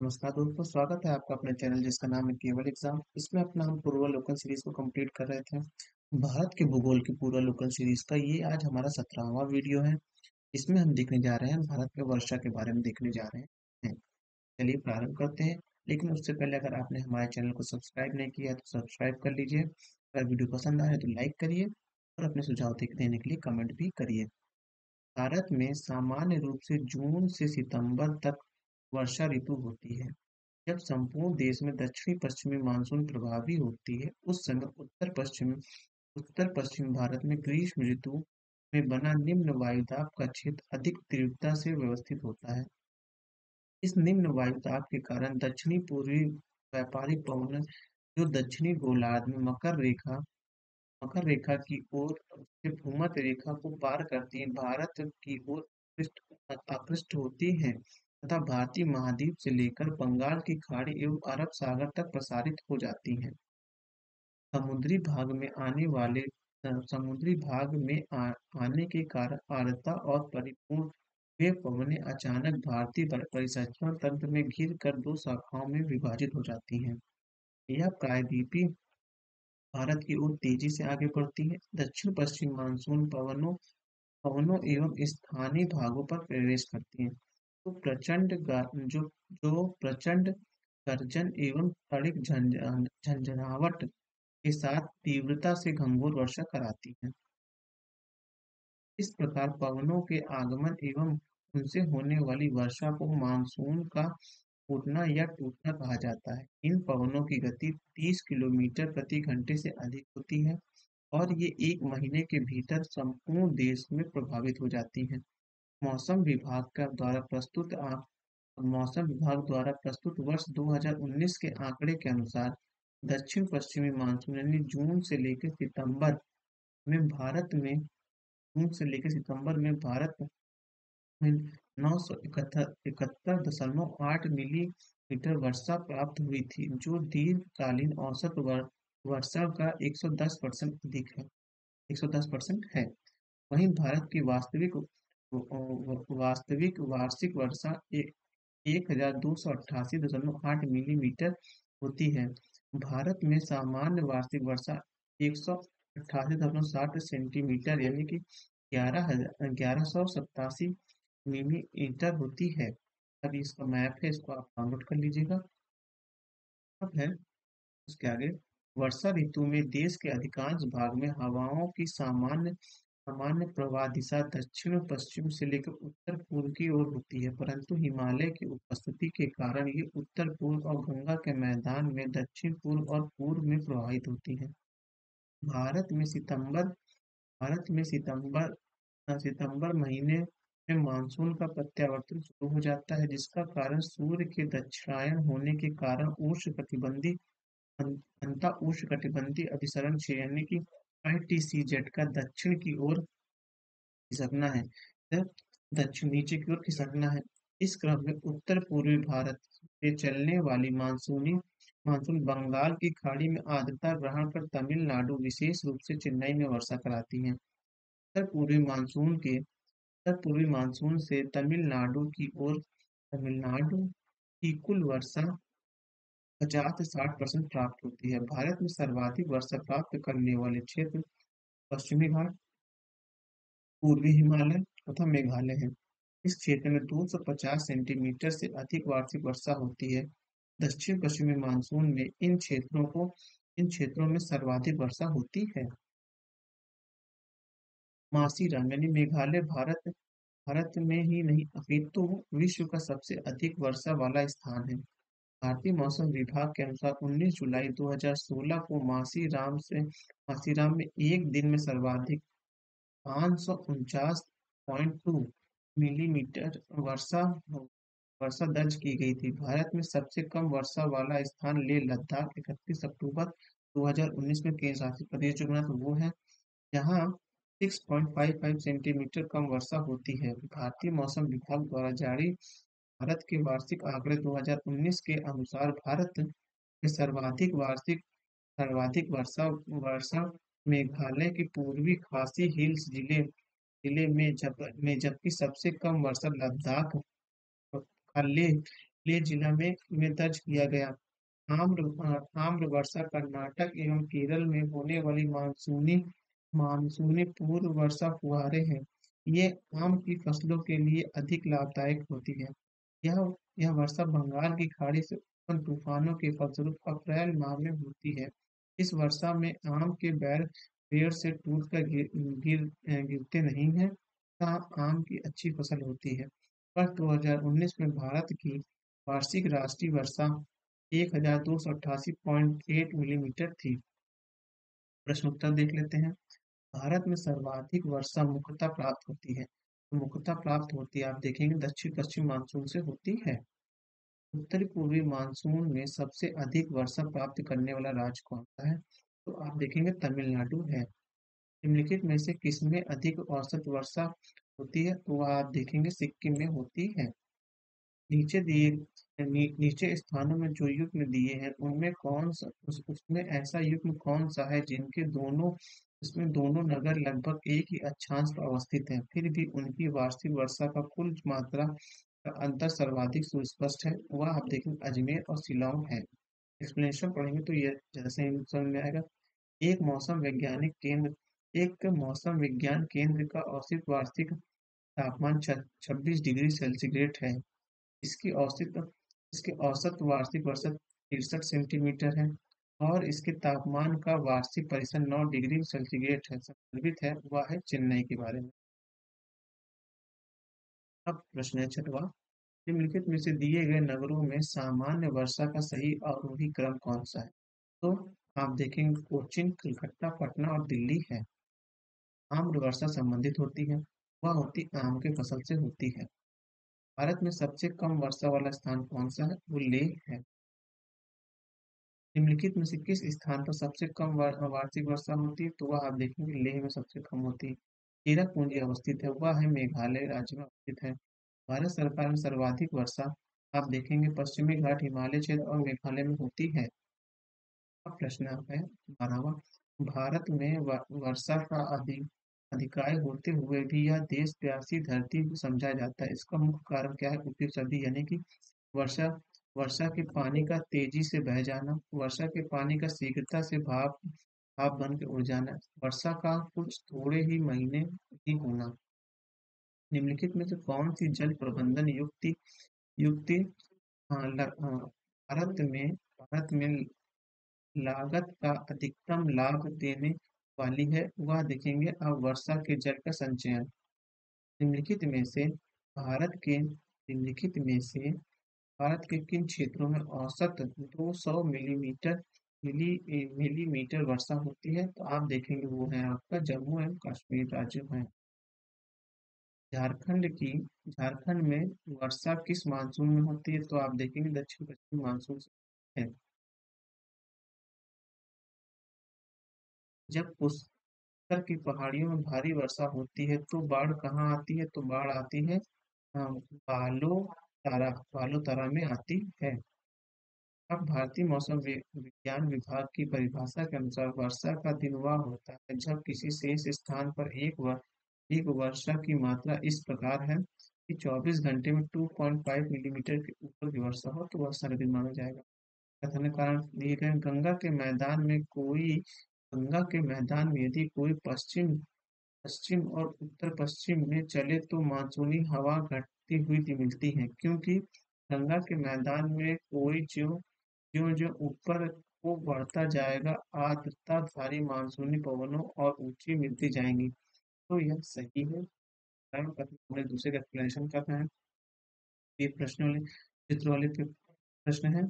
नमस्कार दोस्तों, स्वागत है आपका अपने चैनल जिसका नाम है केवल एग्जाम। इसमें अपना हम पूर्वावलोकन सीरीज को कंप्लीट कर रहे थे। भारत के भूगोल की पूर्वावलोकन सीरीज का ये आज हमारा 17वां वीडियो है। इसमें हम देखने जा रहे हैं, भारत में वर्षा के बारे में देखने जा रहे हैं। चलिए प्रारंभ करते हैं। लेकिन उससे पहले अगर आपने हमारे चैनल को सब्सक्राइब नहीं किया तो सब्सक्राइब कर लीजिए। अगर वीडियो पसंद आए तो लाइक करिए और अपने सुझाव देने के लिए कमेंट भी करिए। भारत में सामान्य रूप से जून से सितंबर तक वर्षा ऋतु होती है। जब संपूर्ण देश में दक्षिणी पश्चिमी मानसून प्रभावी होती है, उस समय उत्तर पश्चिम भारत में ग्रीष्म ऋतु में बना निम्न वायुदाब का क्षेत्र अधिक तीव्रता से व्यवस्थित होता है। इस निम्न वायुदाब के कारण दक्षिणी पूर्वी व्यापारिक पवन जो दक्षिणी गोलार्ध में मकर रेखा की ओर से भूमध्य रेखा को पार करती है, भारत की ओर आकृष्ट होती हैं तथा भारतीय महाद्वीप से लेकर बंगाल की खाड़ी एवं अरब सागर तक प्रसारित हो जाती हैं। समुद्री भाग में आने वाले समुद्री भाग में आने के कारण आर्द्रता और परिपूर्ण वे पवनें अचानक भारतीय परिसंचरण तंत्र में घिर कर दो शाखाओं में विभाजित हो जाती हैं। यह प्रायद्वीपीय भारत की ओर तेजी से आगे बढ़ती है। दक्षिण पश्चिम मानसून पवनों एवं स्थानीय भागों पर प्रवेश करती हैं। तो जो प्रचंड गर्जन एवं तड़िक झंझनाहट के साथ तीव्रता से घंघोर वर्षा कराती है। इस प्रकार पवनों के आगमन एवं उनसे होने वाली वर्षा को मानसून का फूटना या टूटना कहा जाता है। इन पवनों की गति 30 किलोमीटर प्रति घंटे से अधिक होती है और ये एक महीने के भीतर संपूर्ण देश में प्रभावित हो जाती हैं। मौसम विभाग का द्वारा प्रस्तुत आ, मौसम विभाग द्वारा प्रस्तुत वर्ष 2019 के आंकड़े के अनुसार दक्षिण पश्चिमी मानसून यानी जून से लेकर सितंबर में भारत में 971.8 मिलीमीटर वर्षा प्राप्त हुई थी, जो दीर्घकालीन औसत वर्षा का 110% अधिक है 110% है। वहीं भारत की वास्तविक वार्षिक वर्षा 1288.8 मिलीमीटर होती है। भारत में सामान्य वार्षिक वर्षा 188.7 सेंटीमीटर यानी कि 1187 मिलीमीटर होती है। अभी इसका मैप है, इसको आप डाउनलोड कर लीजिएगा। अब है उसके आगे, वर्षा ऋतु में देश के अधिकांश भाग में हवाओं की सामान्य प्रवाह दिशा दक्षिण पश्चिम से लेकर उत्तर पूर्व की ओर होती है, परंतु हिमालय की उपस्थिति के कारण ये उत्तर पूर्व और गंगा के मैदान में दक्षिण पूर्व और पूर्व में प्रवाहित होती है। भारत में सितंबर भारत में सितंबर महीने में मानसून का प्रत्यावर्तन शुरू हो जाता है, जिसका कारण सूर्य के दक्षिणायन होने के कारण अंतः उष्णकटिबंधीय अभिसरण क्षेत्र यानी कि ITCZ का दक्षिण की ओर खिसकना है। यह दक्षिण नीचे की ओर खिसकना है। इस क्रम में उत्तर पूर्वी भारत से चलने वाली मानसून बंगाल की खाड़ी में आर्द्रता ग्रहण कर तमिलनाडु विशेष रूप से चेन्नई में वर्षा कराती है। उत्तर पूर्वी मानसून से तमिलनाडु की कुल वर्षा 50 से 60% प्राप्त होती है। भारत में सर्वाधिक वर्षा प्राप्त करने वाले क्षेत्र पश्चिमी घाट, पूर्वी हिमालय तथा मेघालय है। इस क्षेत्र में 250 सेंटीमीटर से अधिक वार्षिक वर्षा होती है। दक्षिण पश्चिमी मानसून में इन क्षेत्रों में सर्वाधिक वर्षा होती है। मासीराम यानी मेघालय भारत में ही नहीं अपितु विश्व का सबसे अधिक वर्षा वाला स्थान है। भारतीय मौसम विभाग के अनुसार 19 जुलाई 2016 को मासीराम में एक दिन में सर्वाधिक 549.2 मिलीमीटर वर्षा दर्ज की गई थी। भारत में सबसे कम वर्षा वाला स्थान लेह लद्दाख 31 अक्टूबर 2019 में केंद्र शासित प्रदेश जो बना था वो है, यहाँ 6.55 सेंटीमीटर कम वर्षा होती है। भारतीय मौसम विभाग द्वारा जारी भारत के वार्षिक आंकड़े 2019 के अनुसार भारत में सर्वाधिक वर्षा मेघालय के पूर्वी खासी हिल्स जिले में जबकि सबसे कम वर्षा लद्दाख का लेह लेह जिला में दर्ज किया गया। आम्र वर्षा कर्नाटक एवं केरल में होने वाली मानसूनी पूर्व वर्षा फुहारें हैं। ये आम की फसलों के लिए अधिक लाभदायक होती है। यह यह वर्षा बंगाल की खाड़ी से उत्पन्न तूफानों के फलस्वरूप अप्रैल माह में होती है। इस वर्षा में आम के बैर पेड़ से टूटकर गिरते नहीं हैं, तथा आम की अच्छी फसल होती है। वर्ष 2019 में भारत की वार्षिक राष्ट्रीय वर्षा 1288.8 मिलीमीटर थी। प्रश्न उत्तर देख लेते हैं। भारत में सर्वाधिक वर्षा मुख्यतः प्राप्त होती है। तो मुख्यतः प्राप्त होती है, आप देखेंगे दक्षिण पश्चिम मानसून से होती है। उत्तरी पूर्वी मानसून में सबसे अधिक वर्षा प्राप्त करने वाला राज्य कौन सा है? तो आप देखेंगे तमिलनाडु है। निम्नलिखित में से किसमें अधिक औसत वर्षा होती है? तो वह आप देखेंगे सिक्किम में होती है। नीचे दिए नीचे स्थानों में जो युग्म दिए हैं उनमें कौन सा उसमें ऐसा युग्म कौन सा है जिनके दोनों इसमें दोनों नगर लगभग एक ही अक्षांश पर अवस्थित हैं, फिर भी उनकी वार्षिक वर्षा का कुल मात्रा का अंतर सर्वाधिक सुस्पष्ट है? वह आप देखें अजमेर और शिलांग है। एक्सप्लेनेशन पढ़ेंगे तो ये जैसे ही समझ में आएगा। एक मौसम विज्ञान केंद्र का औसत वार्षिक तापमान 26 डिग्री सेंटीग्रेड है। इसकी औसत इसके औसत वार्षिक वर्षा 63 सेंटीमीटर है और इसके तापमान का वार्षिक परिसर 9 डिग्री सेंटीग्रेड है। संदर्भित है वह है चेन्नई के बारे में। अब प्रश्न है छठवा। निम्नलिखित में से दिए गए नगरों में सामान्य वर्षा का सही अवरोही क्रम कौन सा है? तो आप देखेंगे कोचिन, कलकत्ता, पटना और दिल्ली है। आम्र वर्षा संबंधित होती है, वह होती आम के फसल से होती है। भारत में सबसे कम वर्षा वाला स्थान कौन सा है? वो लेह है। निम्नलिखित में से किस स्थान पर सबसे कम वार्षिक वर्षा होती है? तो वह आप देखेंगे लेह में सबसे कम होती है। चेरापूंजी अवस्थित है, वह है मेघालय राज्य में अवस्थित है। भारत सरकार में सर्वाधिक वर्षा आप देखेंगे पश्चिमी घाट, हिमालय क्षेत्र और मेघालय में होती है। अब प्रश्न आता है 12वां। भारत में वर्षा का अधिकाय होते हुए भी यह देश प्यासी धरती समझा जाता है। इसका मुख्य कारण क्या है? उपयुक्त सदी यानी कि वर्षा वर्षा के पानी का तेजी से बह जाना, वर्षा के पानी का शीघ्रता से भाप भाप बन के उड़ जाना, वर्षा का कुछ थोड़े ही महीने ही होना। निम्नलिखित में से कौन सी जल प्रबंधन युक्ति युक्ति भारत में लागत का अधिकतम लाभ देने वाली है? वह देखेंगे अब वर्षा के जल का संचयन। निम्नलिखित में से भारत के किन क्षेत्रों में औसत 200 मिलीमीटर वर्षा होती है? तो आप देखेंगे वो है आपका जम्मू एंड कश्मीर राज्य में। झारखंड में वर्षा किस मानसून में होती है? तो आप देखेंगे दक्षिण पश्चिम मानसून से है। जब उत्तर की पहाड़ियों में भारी वर्षा होती है तो बाढ़ कहाँ आती है? तो बाढ़ आती है बालो तारा में आती है। अब भारतीय मौसम विज्ञान विभाग की परिभाषा के अनुसार वर्षा का दिन वह होता है जब किसी शेष स्थान पर एक वर्षा की मात्रा इस प्रकार है कि 24 घंटे में 2.5 मिलीमीटर के ऊपर की वर्षा हो तो वह सर्दी माना जाएगा। कथन कारण दिए गए गंगा के मैदान में यदि कोई पश्चिम पश्चिम और उत्तर पश्चिम में चले तो मानसूनी हवा घटती हुई मिलती है, क्योंकि गंगा के मैदान में कोई ज्यो ज्यो ऊपर को बढ़ता जाएगा आर्द्रता भारी मानसूनी पवनों और ऊंची मिलती जाएंगी। तो यह सही है। कारण कथन हमने दूसरे का एक्सप्लेनेशन करना है। ये प्रश्न वाले चित्र वाले प्रश्न है।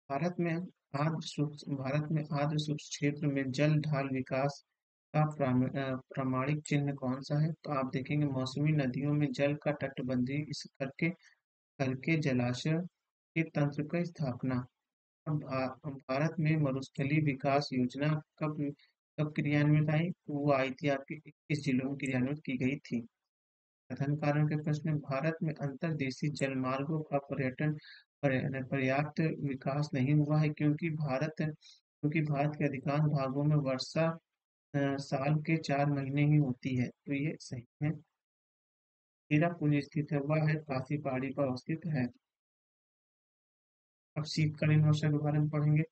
भारत में आर्द्र शुष्क क्षेत्र में जल ढाल विकास का प्रामाणिक चिन्ह कौन सा है? तो आप देखेंगे मौसमी नदियों में जल का तटबंधी इस करके जलाशय के तंत्र की स्थापना। अब भारत में मरुस्थलीय विकास योजना कब कब क्रियान्वित आई? तो वो आई थी आपकी 21 जिलों में क्रियान्वित की गई थी। कथन कारण के प्रश्न में भारत में अंतर्देशीय जलमार्गों का पर्याप्त विकास नहीं हुआ है, क्योंकि भारत के अधिकांश भागों में वर्षा साल के 4 महीने ही होती है, तो ये सही है। चेरापूंजी स्थित है, वह है काशी पहाड़ी पर अवस्थित है। अब शीतकालीन वर्षा के बारे में पढ़ेंगे।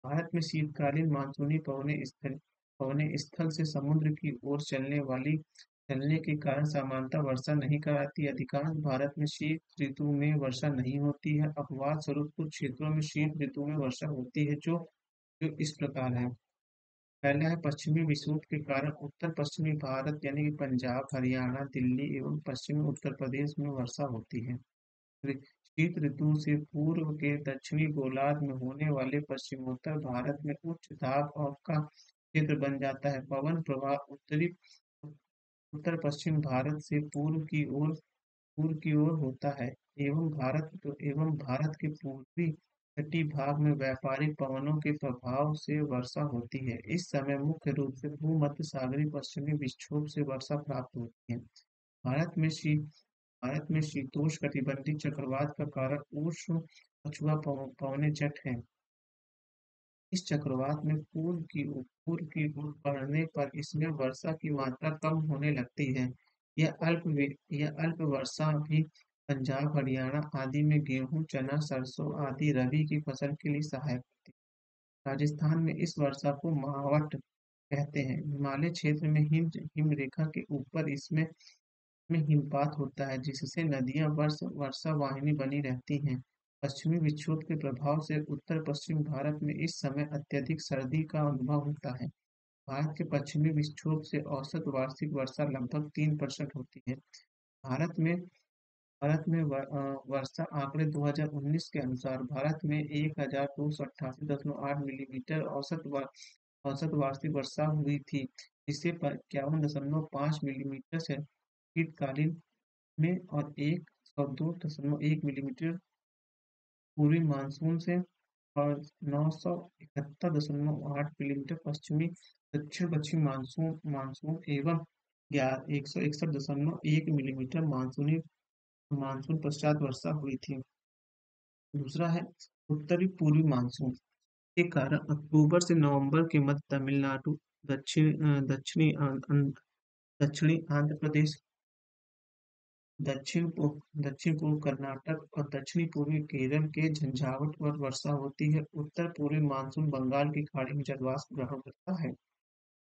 भारत में शीतकालीन मानसूनी पवनें स्थल से समुद्र की ओर चलने के कारण सामान्यतः वर्षा नहीं कराती। अधिकांश भारत में शीत ऋतु में वर्षा नहीं होती है। अपवाद स्वरूप कुछ क्षेत्रों में शीत ऋतु में वर्षा होती है, जो इस प्रकार है। पहला है पश्चिमी विक्षोभ के कारण उत्तर पश्चिमी भारत यानी कि पंजाब, हरियाणा, दिल्ली एवं पश्चिमी उत्तर प्रदेश में वर्षा होती है। शीत ऋतु से पूर्व के दक्षिणी गोलार्ध में होने वाले पश्चिमोत्तर भारत में उच्च दाब का क्षेत्र बन जाता है। पवन प्रवाह उत्तर पश्चिम भारत से पूर्व की ओर होता है एवं भारत के पूर्वी तटीय भाग में व्यापारिक पवनों के प्रभाव से वर्षा होती है। इस समय मुख्य रूप से भूमध्य सागरीय पश्चिमी विक्षोभ से वर्षा प्राप्त होती है। भारत में शी भारत में शीतोष्णकटिबंधीय चक्रवात का कारण उष्ण पछुआ पवने जट है। इस चक्रवात में पूर्व की ओर बढ़ने पर इसमें वर्षा की मात्रा कम होने लगती है। यह अल्प वर्षा भी पंजाब, हरियाणा आदि में गेहूं, चना, सरसों आदि रबी की फसल के लिए सहायक होती है। राजस्थान में इस वर्षा को मावट कहते हैं। हिमालय क्षेत्र में हिम रेखा के ऊपर इसमें हिमपात होता है, जिससे नदियां वर्षा वाहिनी बनी रहती हैं। पश्चिमी विक्षोभ के प्रभाव से उत्तर पश्चिम भारत में इस समय अत्यधिक सर्दी का अनुभव होता है। भारत के पश्चिमी विक्षोभ से औसत वार्षिक वर्षा लगभग 3% होती है। भारत में वर्षा आंकड़े 2019 के अनुसार भारत में 1288.8 मिलीमीटर औसत वार्षिक वर्षा हुई थी, जिससे 51.5 मिलीमीटर से शीतकालीन में और 102.1 मिलीमीटर पूर्वी मानसून से और 971.8 मिलीमीटर पश्चिमी दक्षिण पश्चिम मानसून मानसून एवं 161.1 मिलीमीटर मानसून पश्चात वर्षा हुई थी। दूसरा है उत्तरी पूर्वी मानसून के कारण अक्टूबर से नवंबर के मध्य तमिलनाडु, दक्षिणी आंध्र प्रदेश, दक्षिण पूर्व कर्नाटक और दक्षिणी पूर्वी केरल के झंझावात पर वर्षा होती है। उत्तर पूर्वी मानसून बंगाल की खाड़ी में जलवाष्प ग्रहण करता है।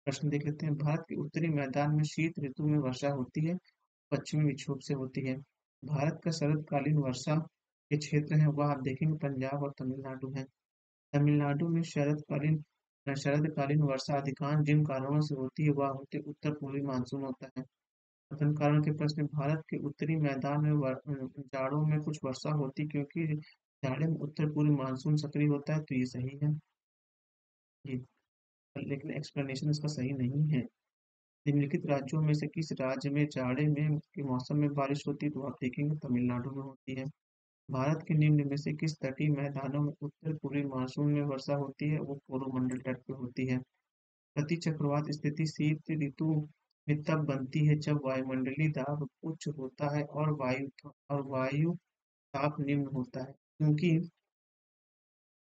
प्रश्न देख लेते हैं। भारत के उत्तरी मैदान में शीत ऋतु में वर्षा होती है, पश्चिमी विक्षोभ से होती है। भारत का शरतकालीन वर्षा के क्षेत्र है, वह आप देखेंगे पंजाब और तमिलनाडु है। तमिलनाडु में शरतकालीन वर्षा अधिकांश जिन कारणों से होती है वह होते उत्तर पूर्वी मानसून होता है। प्रथम कारण के प्रश्न। भारत के उत्तरी मैदान में जाड़ों में कुछ वर्षा होती क्योंकि जाड़े में उत्तर पूर्वी मानसून सक्रिय होता है, तो ये सही है। जी, लेकिन एक्सप्लेनेशन इसका सही नहीं है। निम्नलिखित राज्यों में से किस राज्य में जाड़े में के मौसम में बारिश होती है, तो आप देखेंगे तमिलनाडु में होती है। भारत के निम्न में से किस तटीय मैदानों में उत्तर पूर्वी मानसून में वर्षा होती है, वो पूर्व मंडल तट पे होती है। प्रति चक्रवात स्थिति शीत ऋतु में तब बनती है जब वायुमंडलीय दाब उच्च होता है और वायु ताप निम्न होता है।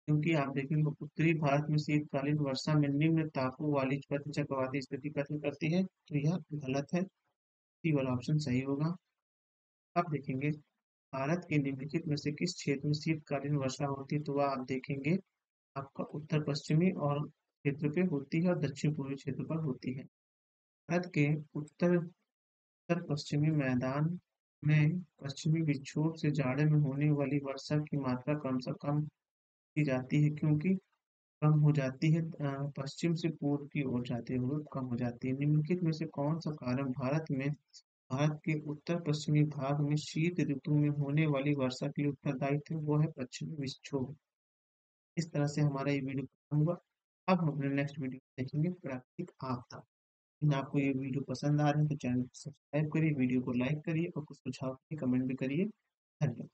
क्योंकि आप देखेंगे उत्तरी भारत में शीतकालीन वर्षा में निम्न तापों वाली प्रति चक्रवाती स्थिति कथन करती है, तो यह गलत है। सी वाला ऑप्शन सही होगा। अब देखेंगे भारत के निम्नलिखित में से किस क्षेत्र में शीतकालीन वर्षा होती है, तो वह आप देखेंगे आपका उत्तर पश्चिमी और क्षेत्र पे होती है और दक्षिण पूर्वी क्षेत्र पर होती है। भारत के उत्तर पश्चिमी मैदान में पश्चिमी विक्षोभ से जाड़े में होने वाली वर्षा की मात्रा कम से कम की जाती है, क्योंकि कम हो जाती है पश्चिम से पूर्व की ओर जाते हुए कम हो जाती है। निम्नलिखित में से कौन सा कारण भारत के उत्तर पश्चिमी भाग में शीत ऋतु में होने वाली वर्षा के लिए उत्तरदायी थे, वो है पश्चिमी विक्षोभ। इस तरह से हमारा ये वीडियो खत्म हुआ। अब हम अपने नेक्स्ट वीडियो देखेंगे प्राकृतिक आपदा। यदि आपको ये वीडियो पसंद आ रहे हैं तो चैनल को सब्सक्राइब करिए, वीडियो को लाइक करिए और कुछ सुझाव कमेंट भी करिए। धन्यवाद।